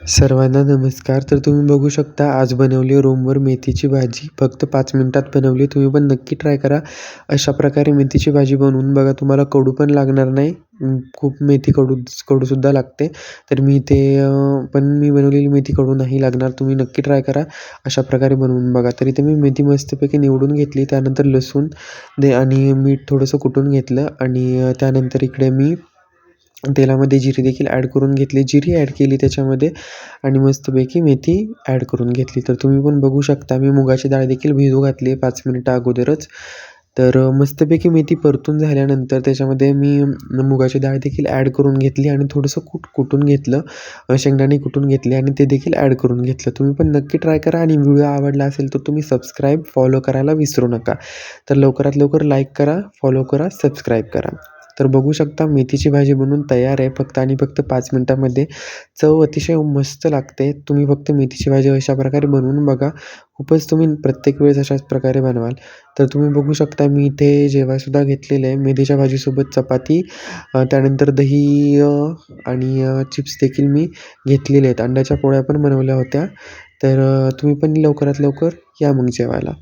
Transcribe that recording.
सर्वांना नमस्कार. तर तुम्ही बघू शकता आज बनवली रूमवर मेथीची भाजी. फक्त 5 मिनिटात बनवली. तुम्ही पण नक्की ट्राय करा. अशा प्रकारे मेथीची भाजी बनवून बघा. तुम्हाला कडू पण लागणार नाही. खूप मेथी कडूसुद्धा लागते. तर मी इथे पण मी बनवलेली मेथी कडू नाही लागणार. तुम्ही नक्की ट्राय करा. अशा प्रकारे बनवून बघा. तर इथे मी मेथी मस्तपैकी निवडून घेतली. त्यानंतर लसूण आणि मीठ थोडंसं कुटून घेतलं आणि त्यानंतर इकडे मी तेलामध्ये जिरे देखील ॲड करून घेतली. जिरी ॲड केली त्याच्यामध्ये आणि मस्तपैकी मेथी ॲड करून घेतली. तर तुम्ही पण बघू शकता मी मुगाची डाळ देखील भिजू घातली आहे 5 मिनिटं अगोदरच. तर मस्तपैकी मेथी परतून झाल्यानंतर त्याच्यामध्ये मी मुगाची डाळ देखील ॲड करून घेतली आणि थोडंसं कुटून घेतलं. शेंगदाणे कुटून घेतले आणि ते देखील ॲड करून घेतलं. तुम्ही पण नक्की ट्राय करा आणि व्हिडिओ आवडला असेल तर तुम्ही सबस्क्राईब, फॉलो करायला विसरू नका. तर लवकरात लवकर लाईक करा, फॉलो करा, सबस्क्राईब करा. तर बघू शकता मेथीची भाजी बनवून तयार आहे फक्त 5 मिनिटामध्ये. चव अतिशय मस्त लागते. तुम्ही फक्त मेथीची भाजी अशा प्रकारे बनवून बघा. खूपच तुम्ही प्रत्येक वेळेस अशाच प्रकारे बनवाल. तर तुम्ही बघू शकता मी इथे जेवायसुद्धा घेतलेलं आहे. मेथीच्या भाजीसोबत चपाती त्यानंतर दही आणि चिप्स देखील मी घेतलेले आहेत. अंड्याच्या पोळ्या पण बनवल्या होत्या. तर तुम्ही पण लवकरात लवकर या मग जेवायला.